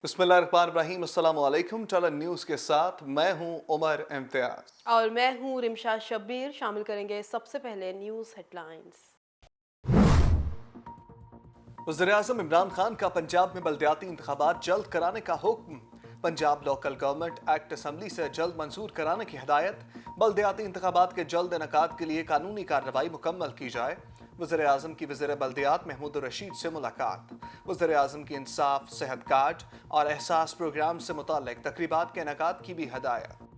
बिस्मिल्लाहिर्रहमानिर्रहीम, अस्सलाम वालेकुम। टलन न्यूज़ के साथ मैं हूं उमर इम्तियाज और मैं हूं रिमशा शब्बीर। शामिल करेंगे सबसे पहले न्यूज़ हेडलाइंस। वज़ीर-ए-आज़म इमरान खान का पंजाब में बल्दियाती इंतखाबात जल्द कराने का हुक्म। Punjab local government act assembly से जल्द मंजूर कराने की हिदायत। बल्दियाती इंतखाबात के जल्द इनेकाद के लिए कानूनी कार्रवाई मुकम्मल की जाए। वज़ीर-ए-आज़म की वज़ीर बल्दियात महमूद रशीद से मुलाकात। वज़ीर-ए-आज़म की इंसाफ सेहत कार्ड और एहसास प्रोग्राम से मुताल्लिक तकरीबात के इनेकाद की भी हिदायत।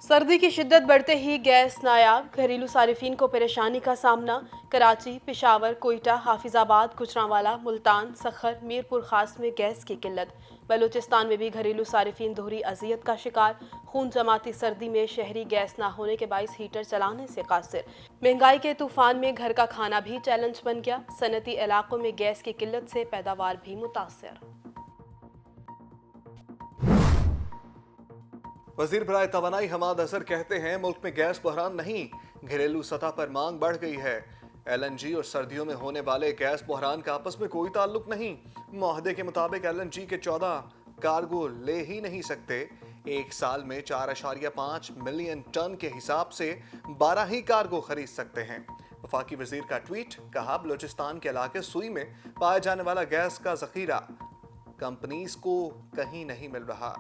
सर्दी की शिद्दत बढ़ते ही गैस नायाब, घरेलू सारिफिन को परेशानी का सामना। कराची, पेशावर, कोयटा, हाफिजाबाद, गुजरांवाला, मुल्तान, सखर, मीरपुर खास में गैस की किल्लत। बलूचिस्तान में भी घरेलू सारिफिन दोहरी अजियत का शिकार। खून जमाती सर्दी में शहरी गैस ना होने के बाइस हीटर चलाने से कासिर। महंगाई के तूफान में घर का खाना भी चैलेंज बन गया। सनती इलाकों में गैस की किल्लत से पैदावार भी मुतासर। वजीर बराए तवानाई हमाद अजहर कहते हैं मुल्क में गैस बहरान नहीं, घरेलू सतह पर मांग बढ़ गई है। LNG और सर्दियों में होने वाले गैस बहरान का आपस में कोई ताल्लुक नहीं। मुआहदे के मुताबिक LNG के 14 कार्गो ले ही नहीं सकते। एक साल में 4.5 मिलियन टन के हिसाब से 12 ही कार्गो खरीद सकते हैं। वफाकी वजीर का ट्वीट, कहा बलूचिस्तान के इलाके सुई में पाया जाने वाला गैस का जखीरा कंपनीज को कहीं नहीं मिल रहा।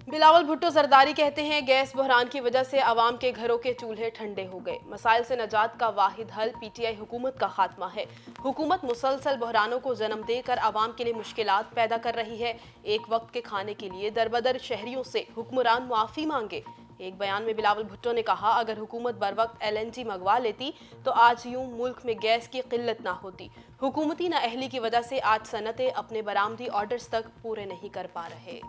बिलावल भुट्टो जरदारी कहते हैं गैस बहरान की वजह से आवाम के घरों के चूल्हे ठंडे हो गए। मसाइल से नजात का वाहिद हल PTI हुकूमत का खात्मा है। हुकूमत मुसलसल बहरानों को जन्म देकर आवाम के लिए मुश्किलात पैदा कर रही है। एक वक्त के खाने के लिए दरबदर शहरियों से हुक्मरान मुआफी मांगे। एक बयान में बिलावल भुट्टो ने कहा, अगर हुकूमत बर वक्त LNG मंगवा लेती तो आज यूं मुल्क में गैस की किल्लत ना होती। हुकूमती नाअहली की वजह से आज सनतें अपने बरामदी ऑर्डर्स तक पूरे नहीं कर पा रहे।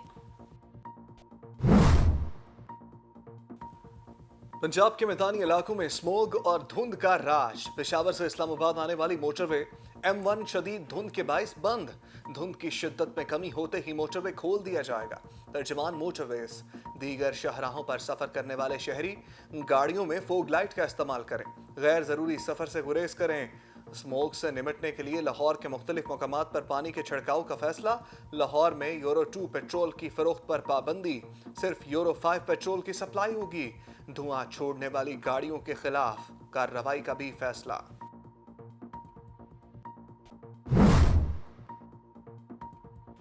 पंजाब के मैदानी इलाकों में स्मोग और धुंध का राज। पेशावर से इस्लामाबाद आने वाली मोटरवे M1 शदीद धुंध के बाइस बंद। धुंध की शिद्दत में कमी होते ही मोटरवे खोल दिया जाएगा। तर्जमान मोटरवेज। दीगर शाहराहों पर सफर करने वाले शहरी गाड़ियों में फोग लाइट का इस्तेमाल करें। गैर जरूरी सफर से गुरेज करें। स्मोग से निमटने के लिए लाहौर के मुख्तलिफ मकामात पर पानी के छिड़काव का फैसला। लाहौर में यूरो 2 पेट्रोल की फरोख्त पर पाबंदी। सिर्फ यूरो 5 पेट्रोल की सप्लाई होगी। धुआं छोड़ने वाली गाड़ियों के खिलाफ कार्रवाई का भी फैसला।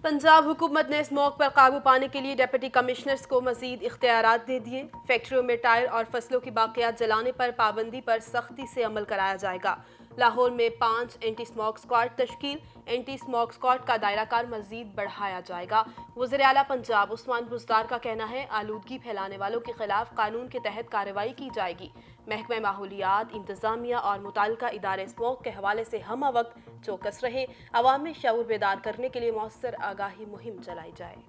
पंजाब हुकूमत ने स्मोक पर काबू पाने के लिए डिप्टी कमिश्नर्स को मजीद इख्तियारात दे दिए। फैक्ट्रियों में टायर और फसलों की बाकियात जलाने पर पाबंदी पर सख्ती से अमल कराया जाएगा। लाहौर में 5 एंटी स्मोक स्क्वाड तश्कील। एंटी स्मोक स्क्वाड का दायरा कार मजीद बढ़ाया जाएगा। वज़ीर आला पंजाब उस्मान बुज़दार का कहना है, आलूदगी फैलाने वालों के खिलाफ कानून के तहत कार्रवाई की जाएगी। महकमा माहौलियात, इंतजामिया और मुताल्लिका इदारे स्मोक के हवाले से हम वक्त चौकस रहे। अवाम में शऊर बेदार करने के लिए मौसर आगाही मुहिम चलाई जाए।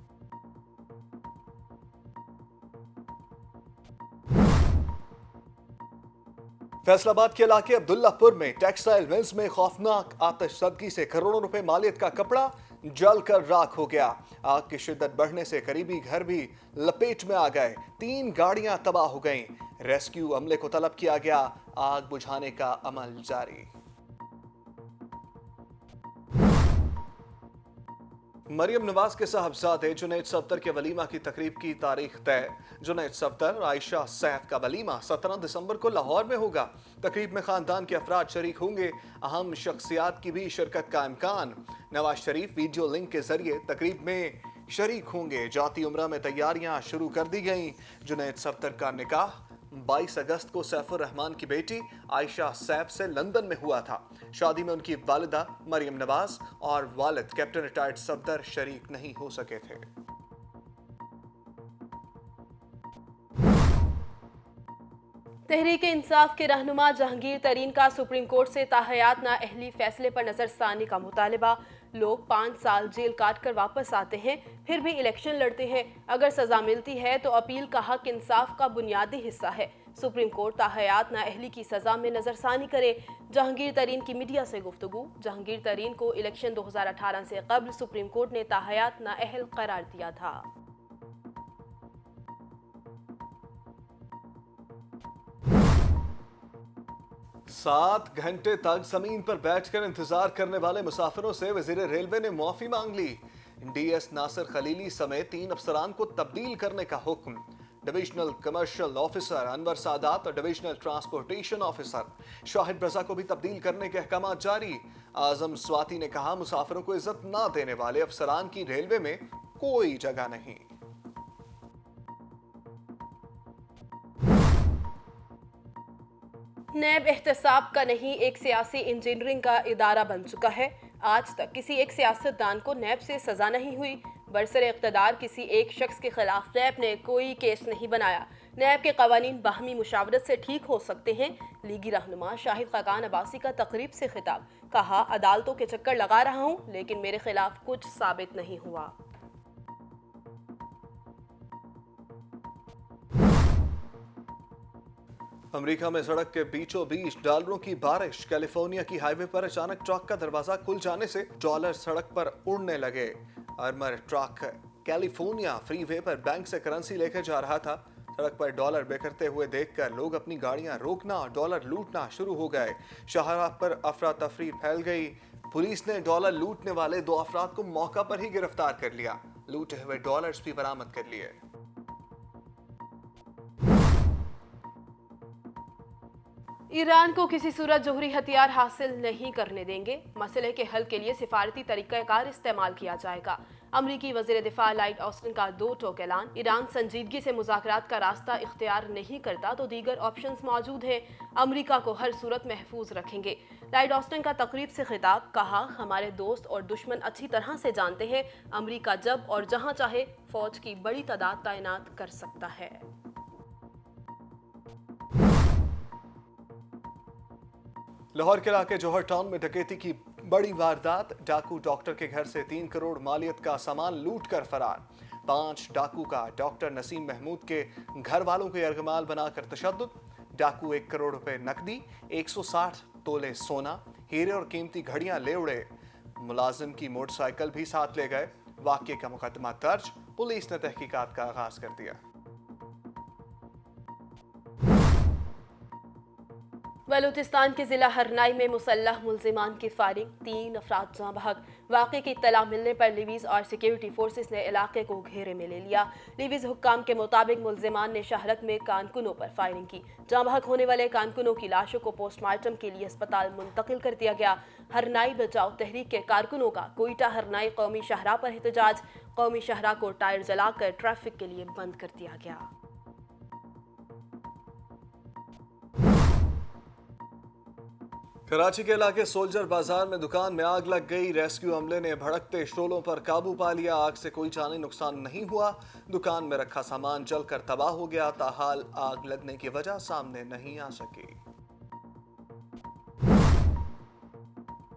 फैसलाबाद के इलाके अब्दुल्लापुर में टेक्सटाइल मिल्स में खौफनाक आतिशज़दगी से करोड़ों रुपए मालियत का कपड़ा जलकर राख हो गया। आग की शिद्दत बढ़ने से करीबी घर भी लपेट में आ गए। 3 गाड़ियां तबाह हो गईं। रेस्क्यू अमले को तलब किया गया। आग बुझाने का अमल जारी। मरियम नवाज के साहबजादे जुनैद सफ्दर के वलीमा की तकरीब की तारीख तय। जुनैद सफ्दर आयशा सैफ का वलीमा 17 दिसंबर को लाहौर में होगा। तकरीब में खानदान के अफराद शरीक होंगे। अहम शख्सियात की भी शिरकत का इम्कान। नवाज शरीफ वीडियो लिंक के जरिए तकरीब में शरीक होंगे। जाती उम्रा में तैयारियां शुरू कर दी गईं। जुनैद सफ्दर का निकाह 22 अगस्त को सैफुर रहमान की बेटी आयशा सैफ से लंदन में हुआ था। शादी में उनकी वालिदा मरियम नवाज और वालिद कैप्टन रिटायर्ड सफ्दर शरीक नहीं हो सके थे। तहरीक इंसाफ के रहनुमा जहांगीर तरीन का सुप्रीम कोर्ट से ताहयात नाअहली फैसले पर नजरसानी का मुतालबा। लोग 5 साल जेल काट कर वापस आते हैं, फिर भी इलेक्शन लड़ते हैं। अगर सजा मिलती है तो अपील का हक इंसाफ का बुनियादी हिस्सा है। सुप्रीम कोर्ट ताहयात नाअहली की सजा में नजरसानी करे। जहांगीर तरीन की मीडिया से गुफ्तगू। जहांगीर तरीन को इलेक्शन 2018 से कबल सुप्रीम कोर्ट ने ताहयात नाअहल करार दिया था। सात घंटे तक जमीन पर बैठकर इंतजार करने वाले मुसाफिरों से वजीर रेलवे ने मुआफी मांग ली। डीएस नासिर खलीली समेत 3 अफसरान को तब्दील करने का हुक्म। Divisional commercial officer Anwar Sadat और डिविजनल ट्रांसपोर्टेशन ऑफिसर शाहिद रजा को भी तब्दील करने के अहकाम जारी। आजम स्वाति ने कहा, मुसाफिरों को इज्जत न देने वाले अफसरान की रेलवे में कोई जगह नहीं। नैब एहतसाब का नहीं, एक सियासी इंजीनियरिंग का इदारा बन चुका है। आज तक किसी एक सियासतदान को नैब से सजा नहीं हुई। बरसरे इक़्तिदार किसी एक शख्स के खिलाफ नैब ने कोई केस नहीं बनाया। नैब के कवानीन बाहमी मुशावरत से ठीक हो सकते हैं। लीगी रहनुमा शाहिद खाकान अब्बासी का तकरीब से खिताब। कहा, अदालतों के चक्कर लगा रहा हूँ लेकिन मेरे खिलाफ कुछ साबित नहीं हुआ। अमेरिका में सड़क के बीचों बीच डॉलरों की बारिश। कैलिफोर्निया की हाईवे पर अचानक ट्रक का दरवाजा खुल जाने से डॉलर सड़क पर उड़ने लगे। आर्मर ट्रक कैलिफोर्निया फ्रीवे पर बैंक से करेंसी लेकर जा रहा था। सड़क पर डॉलर बिखरते हुए देखकर लोग अपनी गाड़ियां रोकना और डॉलर लूटना शुरू हो गए। शाहराह पर अफरा तफरी फैल गई। पुलिस ने डॉलर लूटने वाले 2 अफराद को मौका पर ही गिरफ्तार कर लिया। लूटे हुए डॉलर्स भी बरामद कर लिए। ईरान को किसी सूरत जोहरी हथियार हासिल नहीं करने देंगे। मसले के हल के लिए सिफारती तरीक़ाकार इस्तेमाल किया जाएगा। अमरीकी वज़ीर दिफा लॉयड ऑस्टिन का 2 टोक ऐलान। ईरान संजीदगी से मुज़ाकरात का रास्ता इख्तियार नहीं करता तो दीगर ऑप्शंस मौजूद हैं। अमरीका को हर सूरत महफूज रखेंगे। लॉयड ऑस्टिन का तकरीब से खिताब। कहा, हमारे दोस्त और दुश्मन अच्छी तरह से जानते हैं अमरीका जब और जहां चाहे फौज की बड़ी तादाद तैनात कर सकता है। लाहौर के इलाके जौहर टाउन में डकैती की बड़ी वारदात। डाकू डॉक्टर के घर से 3 करोड़ मालियत का सामान लूट कर फरार। 5 डाकू का डॉक्टर नसीम महमूद के घर वालों को यरगमाल बनाकर तशद्दुद। डाकू 1 करोड़ रुपए नकदी, 160 तोले सोना, हीरे और कीमती घड़ियां ले उड़े। मुलाजिम की मोटरसाइकिल भी साथ ले गए। वाक़ये का मुकदमा दर्ज। पुलिस ने तहकीकात का आगाज कर दिया। बलूचिस्तान के जिला हरनाई में मुसल्लह मुल्जिमान की फायरिंग। 3 अफराद जाँ बहक। वाक़े की इत्तला मिलने पर लिवीज और सिक्योरिटी फोर्सेस ने इलाके को घेरे में ले लिया। लिवीज हुक्काम के मुताबिक मुल्जिमान ने शहरत में कारकुनों पर फायरिंग की। जाँ बहक होने वाले कारकुनों की लाशों को पोस्टमार्टम के लिए अस्पताल मुंतकिल कर दिया गया। हरनाई बचाओ तहरीक के कारकुनों का कोयटा हरनाई कौमी शाहराह पर एहतजाज। कौमी शाहराह को टायर जलाकर ट्रैफिक के लिए बंद कर दिया गया। कराची के इलाके सोल्जर बाजार में दुकान में आग लग गई। रेस्क्यू अमले ने भड़कते शोलों पर काबू पा लिया। आग से कोई जानी नुकसान नहीं हुआ। दुकान में रखा सामान जलकर तबाह हो गया। ताहाल आग लगने की वजह सामने नहीं आ सकी।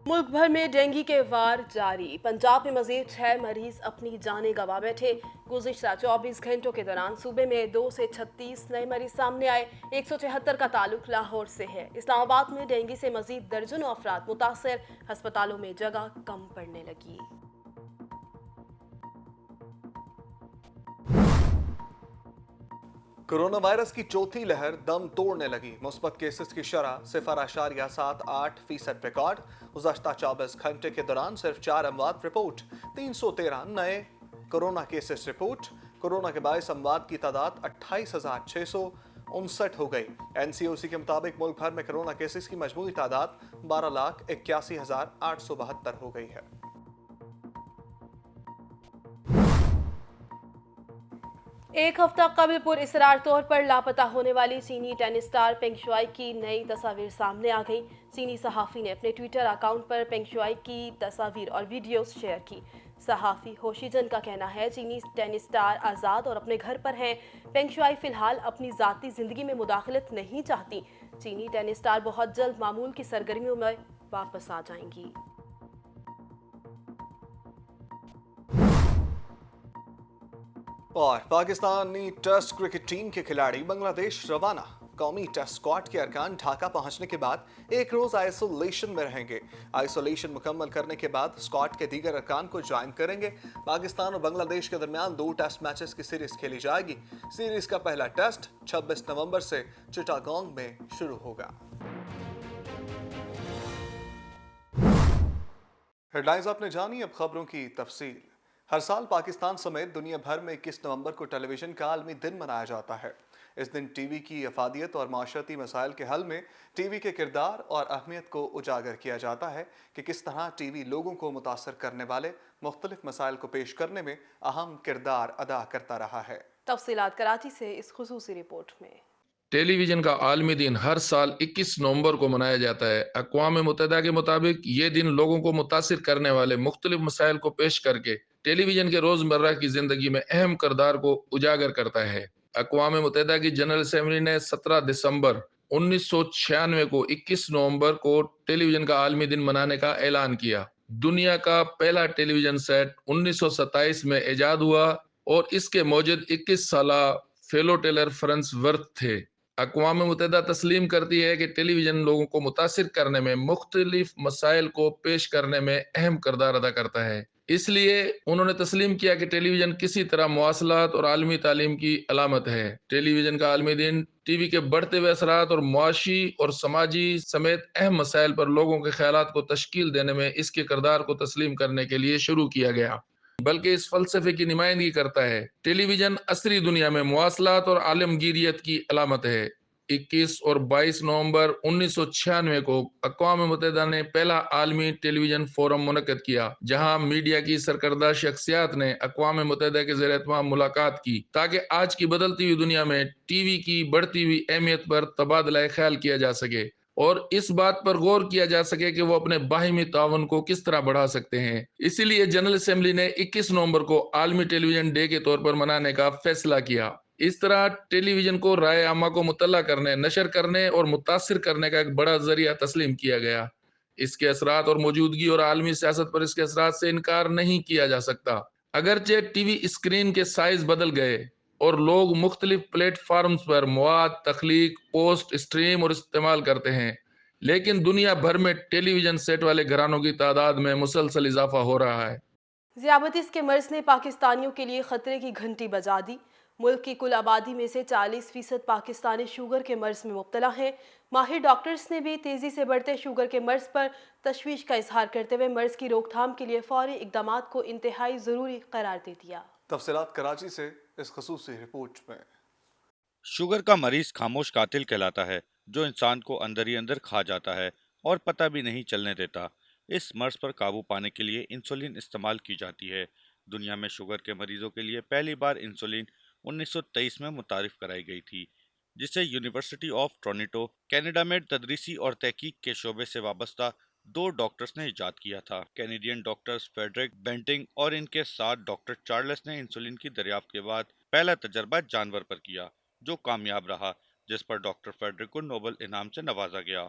मुल्क भर में डेंगू के वार जारी। पंजाब में मजीद 6 मरीज अपनी जानें गंवा बैठे। गुज़िश्ता 24 घंटों के दौरान सूबे में 2 से 36 नए मरीज सामने आए। 174 का ताल्लुक लाहौर से है। इस्लामाबाद में डेंगू से मजीद दर्जनों अफराद मुतासर। अस्पतालों में जगह कम पड़ने लगी। कोरोना वायरस की चौथी लहर दम तोड़ने लगी। मुस्बत केसेस की शरह 0.78% रिकॉर्ड। गुज़श्ता 24 घंटे के दौरान सिर्फ 4 अमवात रिपोर्ट। 313 नए कोरोना केसेस रिपोर्ट। कोरोना के बायस अमवात की तादाद 28,659 हो गई। NCOC के मुताबिक मुल्क भर में कोरोना केसेस की मजमूई तादाद 12,81,872 हो गई है। एक हफ्ता कबल पुरअसरार तौर पर लापता होने वाली चीनी टेनिस स्टार पेंग शुआई की नई तस्वीर सामने आ गई। चीनी सहाफ़ी ने अपने ट्विटर अकाउंट पर पेंग शुआई की तस्वीर और वीडियोस शेयर की। सहाफ़ी होशीजन का कहना है चीनी टेनिस स्टार आज़ाद और अपने घर पर हैं। पेंग शुआई फिलहाल अपनी ज़ाती ज़िंदगी में मुदाखलत नहीं चाहती। चीनी टेनिस स्टार बहुत जल्द मामूल की सरगर्मियों में वापस आ जाएंगी। और पाकिस्तानी टेस्ट क्रिकेट टीम के खिलाड़ी बांग्लादेश रवाना। कौमी टेस्ट स्क्वाड के अरकान ढाका पहुंचने के बाद एक रोज आइसोलेशन में रहेंगे। आइसोलेशन मुकम्मल करने के बाद स्क्वाड के दीगर अरकान को ज्वाइन करेंगे। पाकिस्तान और बांग्लादेश के दरमियान 2 टेस्ट मैचेस की सीरीज खेली जाएगी। सीरीज का पहला टेस्ट 26 नवंबर से चिटागोंग में शुरू होगा। हेडलाइंस आपने जानी, अब खबरों की तफसील। हर साल पाकिस्तान समेत दुनिया भर में 21 नवंबर को टेलीविजन का आलमी दिन मनाया जाता है। इस दिन टीवी की अफादियत और माशरती मसाइल के हल में टीवी के किरदार और अहमियत को उजागर किया जाता है कि किस तरह टीवी लोगों को मुतासर करने वाले मुख्तलिफ मसाइल को पेश करने में अहम किरदार अदा करता रहा है। तफसीलात कराची से इस खुसूसी रिपोर्ट में। टेलीविजन का आलमी दिन हर साल 21 नवंबर को मनाया जाता है। अक़वाम मुत्तहिदा के मुताबिक ये दिन लोगों को मुतासिर करने वाले मुख्तलिफ मसाइल को पेश करके टेलीविजन के रोजमर्रा की जिंदगी में अहम किरदार को उजागर करता है। अक़वाम मुत्तहिदा की जनरल असेंबली ने 17 दिसंबर 1996 को 21 नवंबर को टेलीविजन का आलमी दिन मनाने का ऐलान किया। दुनिया का पहला टेलीविजन सेट 1927 में ईजाद हुआ और इसके मौजूद 21 साला फेलो टेलर फ्रांसवर्थ थे। अक़वाम मुत्तहिदा तस्लीम करती है कि टेलीविजन लोगों को मुतासिर करने में, मुख्तलिफ मसाइल को पेश करने में अहम किरदार अदा करता है। इसलिए उन्होंने तस्लीम किया कि टेलीविजन किसी तरह मवासलात और आलमी तालीम की अलामत है। टेलीविजन का आलमी दिन टीवी के बढ़ते हुए असरात और मुआशी और समाजी समेत अहम मसाइल पर लोगों के ख्यालात को तश्कील देने में इसके किरदार को तस्लीम करने के लिए शुरू किया गया, बल्कि इस फलसफे की नुमाइंदगी करता है। टेलीविजन असरी दुनिया में मवासलात और आलमगीरियत की अलामत है। 21 और 22 नवंबर 1996 को अक़वाम मुत्तहिदा ने पहला आलमी टेलीविजन फोरम मुनक्किद किया, जहां मीडिया की सरकर्दा शख्सियात ने अक़वाम मुत्तहिदा के ज़ेर एहतमाम मुलाकात की, ताकि आज की बदलती हुई दुनिया में टीवी की बढ़ती हुई अहमियत पर तबादला ख्याल किया जा सके और इस बात पर गौर किया जा सके कि वो अपने बाहिमी ताउन को किस तरह बढ़ा सकते हैं। इसीलिए जनरल असेंबली ने 21 नवंबर को आलमी टेलीविजन डे के तौर पर मनाने का फैसला किया। इस तरह टेलीविजन को राय आमा को मुतल्ला करने, नशर करने और मुतासिर करने का एक बड़ा जरिया तस्लीम किया गया। इसके असरात और मौजूदगी और आलमी सियासत पर इसके असरात से इनकार नहीं किया जा सकता। अगरचे टीवी स्क्रीन के साइज बदल गए और लोग मुख्तलिफ प्लेटफॉर्म्स पर मवाद तख्लीक, पोस्ट, स्ट्रीम और इस्तेमाल करते हैं, लेकिन दुनिया भर में टेलीविजन सेट वाले घरानों की तादाद में मुसलसल इजाफा हो रहा है। ज़ियाबतीस के मर्ज ने पाकिस्तानियों के लिए खतरे की घंटी बजा दी। मुल्क की कुल आबादी में से 40% पाकिस्तानी शुगर के मर्ज में मुब्तला हैं। माहिर डॉक्टर्स ने भी तेज़ी से बढ़ते शुगर के मर्ज पर तशवीश का इजहार करते हुए मर्ज की रोकथाम के लिए फौरी इक़दामात को इंतहाई ज़रूरी करार दे दिया। तफसीलात कराची से इस खुसूसी रिपोर्ट में। शुगर का मरीज खामोश कातिल कहलाता है, जो इंसान को अंदर ही अंदर खा जाता है और पता भी नहीं चलने देता। इस मर्ज पर काबू पाने के लिए इंसुलिन इस्तेमाल की जाती है। दुनिया में शुगर के मरीजों के लिए पहली बार इंसुलिन 1923 में मुतारिफ कराई गई थी, जिसे यूनिवर्सिटी ऑफ टोरंटो कनाडा में तदरीसी और तहकीक के शोबे से वाबस्ता 2 डॉक्टर्स ने इजाद किया था। कैनेडियन डॉक्टर्स फेडरिक बेंटिंग और इनके साथ डॉक्टर चार्ल्स ने इंसुलिन की दरियाफ्त के बाद पहला तजर्बा जानवर पर किया, जो कामयाब रहा, जिस पर डॉक्टर फेडरिक को नोबेल इनाम से नवाजा गया।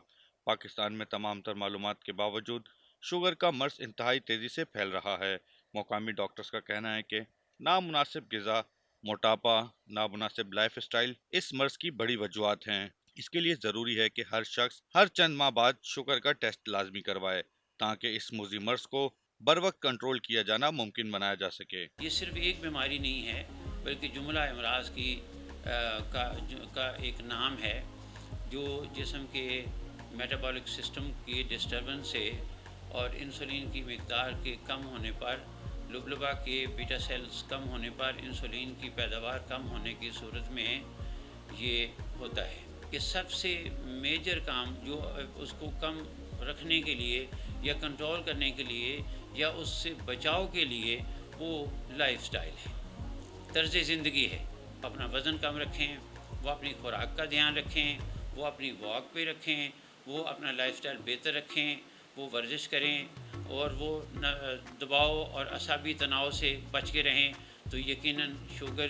पाकिस्तान में तमाम तर मालूमात के बावजूद शुगर का मर्ज इंतहाई तेजी से फैल रहा है। मकामी डॉक्टर्स का कहना है कि नामुनासिब ग़िज़ा, मोटापा, नामुनासिब लाइफ स्टाइल इस मर्ज की बड़ी वजूहात हैं। इसके लिए ज़रूरी है कि हर शख्स हर चंद माह बाद शुगर का टेस्ट लाजमी करवाए, ताकि इस मुज़ी मर्ज को बर वक्त कंट्रोल किया जाना मुमकिन बनाया जा सके। ये सिर्फ एक बीमारी नहीं है, बल्कि जुमला अमराज की का एक नाम है, जो जिस्म के मेटाबॉलिक सिस्टम की डिस्टर्बेंस से और इंसुलिन की मिकदार के कम होने पर, लुबलबा के बीटा सेल्स कम होने पर, इंसुलिन की पैदावार कम होने की सूरत में ये होता है। कि सबसे मेजर काम जो उसको कम रखने के लिए या कंट्रोल करने के लिए या उससे बचाव के लिए वो लाइफस्टाइल है, तर्ज ज़िंदगी है। अपना वज़न कम रखें, वो अपनी खुराक का ध्यान रखें, वो अपनी वॉक पे रखें, वो अपना लाइफस्टाइल बेहतर रखें, वो वर्जिश करें और वो दबाव और असाबी तनाव से बच के रहें, तो यकीनन शुगर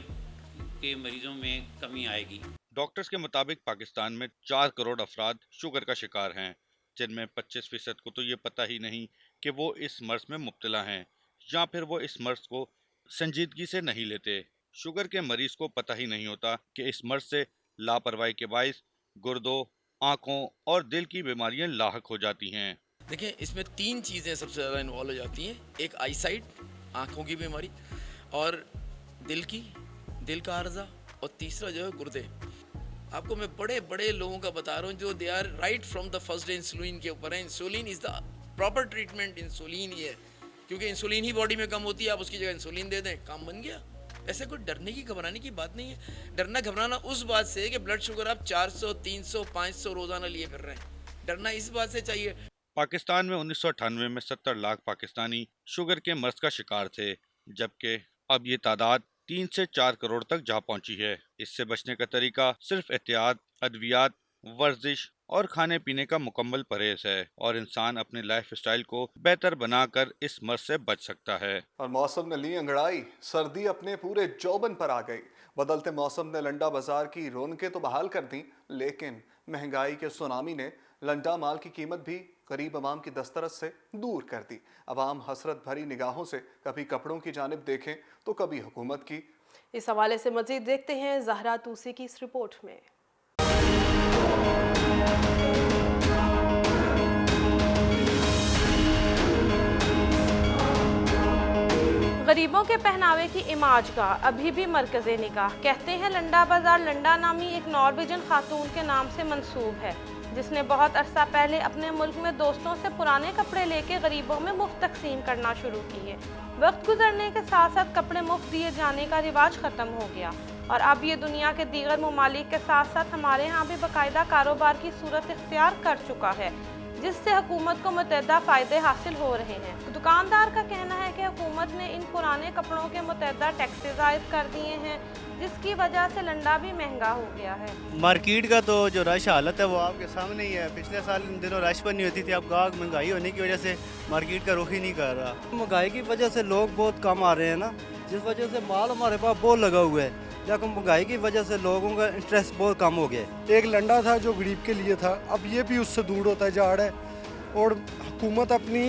के मरीज़ों में कमी आएगी। डॉक्टर्स के मुताबिक पाकिस्तान में 4 करोड़ अफराद शुगर का शिकार हैं, जिनमें 25% को तो ये पता ही नहीं कि वो इस मर्ज में मुब्तला हैं, या फिर वो इस मर्ज को संजीदगी से नहीं लेते। शुगर के मरीज को पता ही नहीं होता कि इस मर्ज से लापरवाही के बाइस गुर्दों, आंखों और दिल की बीमारियां लाहक हो जाती हैं। देखिए, इसमें 3 चीज़ें सबसे ज़्यादा इन्वॉल्व हो जाती हैं। एक आई साइट, आँखों की बीमारी, और दिल का आर्जा, और तीसरा जो है गुर्दे। आपको मैं बड़े बड़े लोगों का बता रहा हूँ जो they are right from the first day insulin के ऊपर है। Insulin is the proper treatment, insulin ही है, क्योंकि इंसुलिन ही बॉडी में कम होती है, आप उसकी जगह इंसुलिन दे दें, काम बन गया। ऐसे कोई डरने की घबराने की बात नहीं है। डरना घबराना उस बात से है कि ब्लड शुगर आप 400, 300, 500 रोज़ाना लिए फिर रहे हैं। डरना इस बात से चाहिए। पाकिस्तान में 1998 में 70 लाख पाकिस्तानी शुगर के मर्ज का शिकार थे, जबकि अब ये तादाद 3 से 4 करोड़ तक जा पहुंची है। इससे बचने का तरीका सिर्फ एहतियात, अद्वियात, वर्जिश और खाने पीने का मुकम्मल परहेज है, और इंसान अपने लाइफ स्टाइल को बेहतर बनाकर इस मर्ज से बच सकता है। और मौसम ने ली अंगड़ाई, सर्दी अपने पूरे जौबन पर आ गई। बदलते मौसम ने लंडा बाजार की रौनकें तो बहाल कर दी, लेकिन महंगाई के सुनामी ने लंडा माल की कीमत भी गरीब अवाम की दस्तरस से दूर कर दी। अवाम हसरत भरी निगाहों से कभी कपड़ों की जानिब देखें तो कभी हुकूमत की। इस हवाले से मजीद देखते हैं ज़हरा तूसी की इस रिपोर्ट में। गरीबों के पहनावे की इमाज का अभी भी मरकज़े निगाह। कहते हैं लंडा बाजार लंडा नामी एक नॉर्वेजन खातून के नाम से मंसूब है, जिसने बहुत अरसा पहले अपने मुल्क में दोस्तों से पुराने कपड़े लेके गरीबों में मुफ्त तकसीम करना शुरू किए। वक्त गुजरने के साथ साथ कपड़े मुफ्त दिए जाने का रिवाज ख़त्म हो गया, और अब ये दुनिया के दीगर ममालिक के साथ साथ हमारे यहाँ भी बाकायदा कारोबार की सूरत इख्तियार कर चुका है, जिससे हुकूमत को मुतअद्दिद फ़ायदे हासिल हो रहे हैं। दुकानदार का कहना है कि हुकूमत ने इन पुराने कपड़ों के मुतअद्दिद टैक्सेस आयद कर दिए हैं, जिसकी वजह से लंडा भी महंगा हो गया है। मार्केट का तो जो रश हालत है वो आपके सामने ही है। पिछले साल इन दिनों रश पर नहीं होती थी, अब गाहक महंगाई होने की वजह से मार्केट का रुख ही नहीं कर रहा। महंगाई की वजह से लोग बहुत कम आ रहे हैं ना, जिस वजह से माल हमारे पास बहुत लगा हुआ है, लेकिन महंगाई की वजह से लोगों का इंटरेस्ट बहुत कम हो गया है। एक लंडा था जो गरीब के लिए था, अब ये भी उससे दूर होता जा रहा है, और हुकूमत अपनी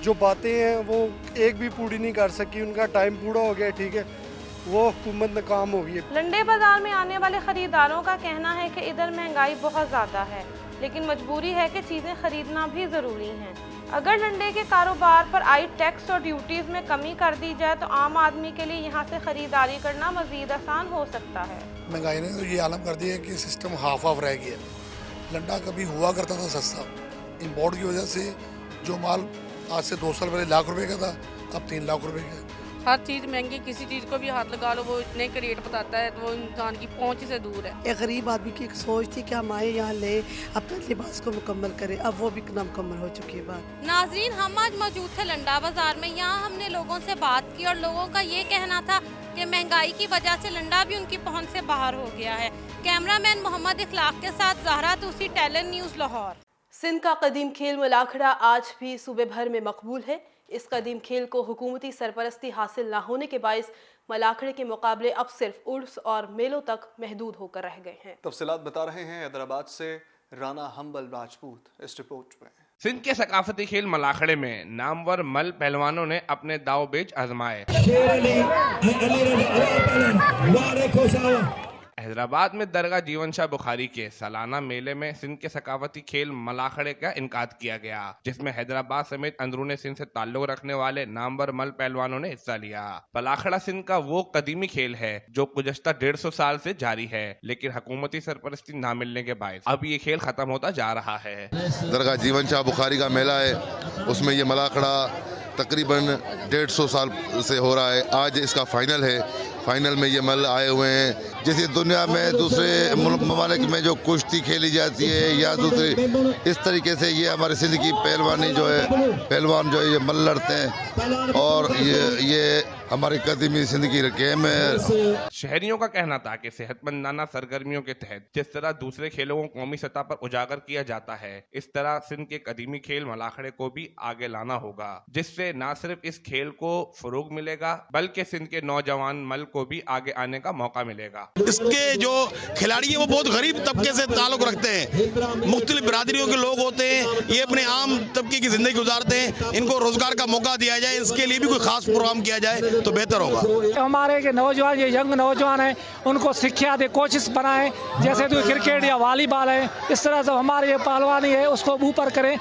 जो बातें हैं वो एक भी पूरी नहीं कर सकी। उनका टाइम पूरा हो गया, ठीक है, वो हुकूमत नाकाम हो गई है। लंडे बाजार में आने वाले खरीदारों का कहना है कि इधर महंगाई बहुत ज़्यादा है, लेकिन मजबूरी है कि चीज़ें खरीदना भी ज़रूरी हैं। अगर लंडे के कारोबार पर आई टैक्स और ड्यूटीज़ में कमी कर दी जाए तो आम आदमी के लिए यहाँ से ख़रीदारी करना मज़ीद आसान हो सकता है। महंगाई ने तो ये आलम कर दिया है कि सिस्टम हाफ हाफ रह गया। लंडा कभी हुआ करता था सस्ता, इंपोर्ट की वजह से जो माल आज से 2 साल पहले लाख रुपए का था, अब 3 लाख रुपए का है। हर चीज़ महंगी, किसी चीज़ को भी हाथ लगा लो वो इतने का रेट बताता है, तो वो इंसान की पहुंच से दूर है। एक गरीब आदमी की एक सोच थी कि हम आए यहाँ ले अपने लिबास को मुकम्मल करें, अब वो भी नामुकम्मल हो चुकी है बात। नाजरीन, हम आज मौजूद थे लंडा बाजार में। यहाँ हमने लोगों से बात की और लोगों का ये कहना था कि महंगाई की वजह से लंडा भी उनकी पहुँच से बाहर हो गया है। कैमरामैन मोहम्मद इखलाक के साथ ज़हरा तूसी, टैलेंट न्यूज़, लाहौर। सिंध का कदीम खेल मलाखड़ा आज भी सूबे भर में मकबूल है। इस कदीम खेल को हुकूमती सरपरस्ती हासिल न होने के बायस मलाखड़े के मुकाबले अब सिर्फ उर्स और मेलों तक महदूद होकर रह गए हैं। तफसीलात बता रहे हैं हैदराबाद से राना हम्बल राजपूत इस रिपोर्ट में। सिंध के सकाफती खेल मलाखड़े में नामवर मल पहलवानों ने अपने दावपेच आजमाए। हैदराबाद में दरगाह जीवन शाह बुखारी के सालाना मेले में सिंध के सकाफती खेल मलाखड़े का इनकाद किया गया, जिसमें हैदराबाद समेत अंदरूनी सिंध से ताल्लुक रखने वाले नामवर मल पहलवानों ने हिस्सा लिया। मलाखड़ा सिंध का वो कदीमी खेल है जो गुज़श्ता 150 साल से जारी है, लेकिन हुकूमती सरपरस्ती न मिलने के बायस अब ये खेल खत्म होता जा रहा है। दरगाह जीवन शाह बुखारी का मेला है, उसमें ये मलाखड़ा तकरीबन 150 साल से हो रहा है। आज इसका फाइनल है। फाइनल में ये मल आए हुए हैं। जैसे दुनिया में दूसरे ममालिक में जो कुश्ती खेली जाती है या दूसरी, इस तरीके से ये हमारे सिंध की पहलवानी जो है, पहलवान जो है ये मल लड़ते हैं, और ये हमारी कदीमी सिंध की गेम है। शहरियों का कहना था कि सेहतमंदाना सरगर्मियों के तहत जिस तरह दूसरे खेलों को कौमी सतह पर उजागर किया जाता है, इस तरह सिंध के कदीमी खेल मलाखड़े को भी आगे लाना होगा, जिससे न सिर्फ इस खेल को फरोग मिलेगा बल्कि सिंध के नौजवान मल को भी आगे आने का मौका मिलेगा। इसके जो खिलाड़ी हैं वो बहुत गरीब तबके से ताल्लुक रखते हैं, मुख्तलिफ बिरादरियों के लोग होते हैं, ये अपने आम तबके की जिंदगी गुजारते हैं, इनको रोजगार का मौका दिया जाए, इसके लिए भी कोई खास प्रोग्राम किया जाए तो बेहतर होगा। हमारे के नौजवान, ये यंग नौजवान हैं, उनको शिक्षा दे, कोचिस बनाएं, जैसे तो क्रिकेट या वॉलीबॉल है, इस तरह से हमारे ये पहलवानी है उसको ऊपर करें,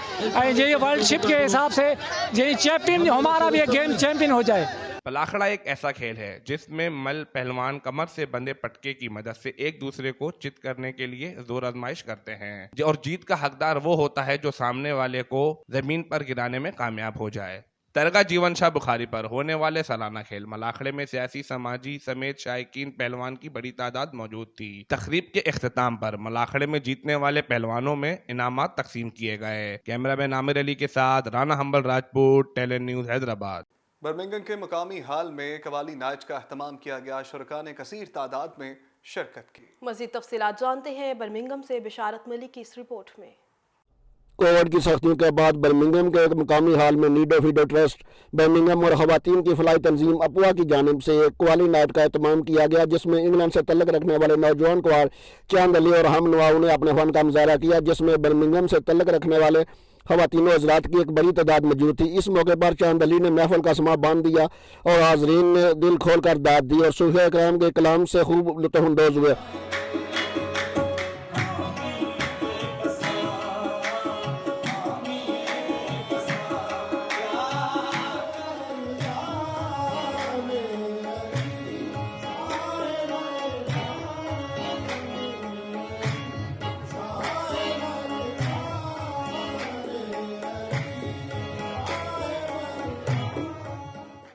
ये वर्ल्ड शिप के हिसाब से ये चैंपियन, हमारा भी गेम चैंपियन हो जाए। पलाखड़ा एक ऐसा खेल है जिसमें मल पहलवान कमर से बंधे पटके की मदद से एक दूसरे को चित करने के लिए जोर आजमाइश करते हैं और जीत का हकदार वो होता है जो सामने वाले को जमीन पर गिराने में कामयाब हो जाए। दरगाह जीवन शाह बुखारी पर होने वाले सालाना खेल मलाखड़े में सियासी, समाजी समेत शायकीन पहलवान की बड़ी तादाद मौजूद थी। तकरीब के इख्तिताम पर मलाखड़े में जीतने वाले पहलवानों में इनामात तकसीम किए गए। कैमरामैन आमिर अली के साथ Rana humble Rajput, talon news Hyderabad. Birmingham के मुकामी हाल में कवाली नाच का अहतमाम किया गया। शुरका ने कसीर तादाद में शिरकत की। मज़ीद तफसीलात जानते हैं बर्मिंघम से बिशारत मलिक की इस रिपोर्ट में। कोविड की सख्तियों के बाद बर्मिंघम के एक मुकामी हाल में नीडो फीडो ट्रस्ट बर्मिंघम और खवातीन की फलाई तंजीम अपुआ की जानिब से एक कवाली नाइट का एहतमाम किया गया, जिसमें इंग्लैंड से तल्लक रखने वाले नौजवान कुआर चांद अली और हम नवाओं ने अपने फन का मुजाहरा किया, जिसमें बर्मिंघम से तल्लक रखने वाले खवातीनों हज़रात की एक बड़ी तादाद मौजूद थी। इस मौके पर चांद अली ने महफिल का समा बांध दिया और हाजरीन ने दिल खोल कर दाद दी और सूफिया इकराम के कलाम से खूब लुत्फ़अंदोज़ हुए।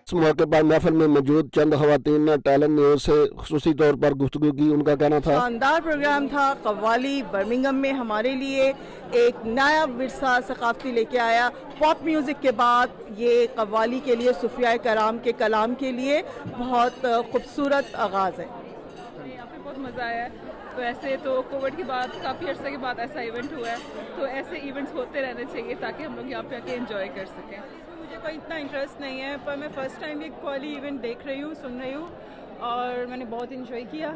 इस मौके पर महफिल में मौजूद चंद खवातीन ने टैलेंट न्यूज़ से खुसूसी तौर पर गुफ्तगू की। उनका कहना था, शानदार प्रोग्राम था। कव्वाली बर्मिंघम में हमारे लिए एक नया विरसा सकाफती लेके आया। पॉप म्यूज़िक के बाद ये कव्वाली के लिए सूफिया कराम के कलाम के लिए बहुत खूबसूरत आगाज़ है। यहाँ पे बहुत मज़ा आया। तो ऐसे तो कोविड के बाद काफ़ी अर्से के बाद ऐसा इवेंट हुआ है, तो ऐसे इवेंट्स होते रहने चाहिए ताकि हम लोग यहाँ पे आके एंजॉय कर सकें। मुझे कोई इतना इंटरेस्ट नहीं है, पर मैं फ़र्स्ट टाइम ये कवाली इवेंट देख रही हूँ, सुन रही हूँ, और मैंने बहुत इंजॉय किया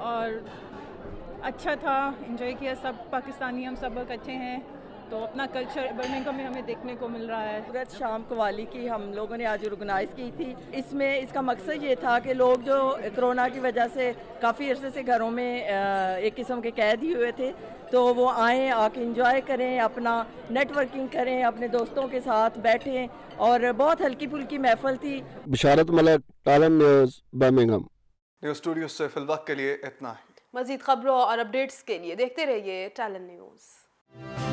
और अच्छा था, इंजॉय किया। सब पाकिस्तानी हम सब लोग अच्छे हैं, तो अपना कल्चर बर्मिंघम में हमें देखने को मिल रहा है। सूरत शाम कवाली की हम लोगों ने आज ऑर्गेनाइज़ की थी। इसमें इसका मकसद ये था कि लोग जो कोरोना की वजह से काफ़ी अरसे से घरों में एक किस्म के कैद ही हुए थे, तो वो आएँ, आके इंजॉय करें, अपना नेटवर्किंग करें, अपने दोस्तों के साथ बैठें, और बहुत हल्की फुल्की महफिल थी। Bisharat Malik, talent news, Birmingham. News studio से फिल वक्त के लिए इतना ही। मज़ीद खबरों और अपडेट्स के लिए देखते रहिए टैलेंट न्यूज़।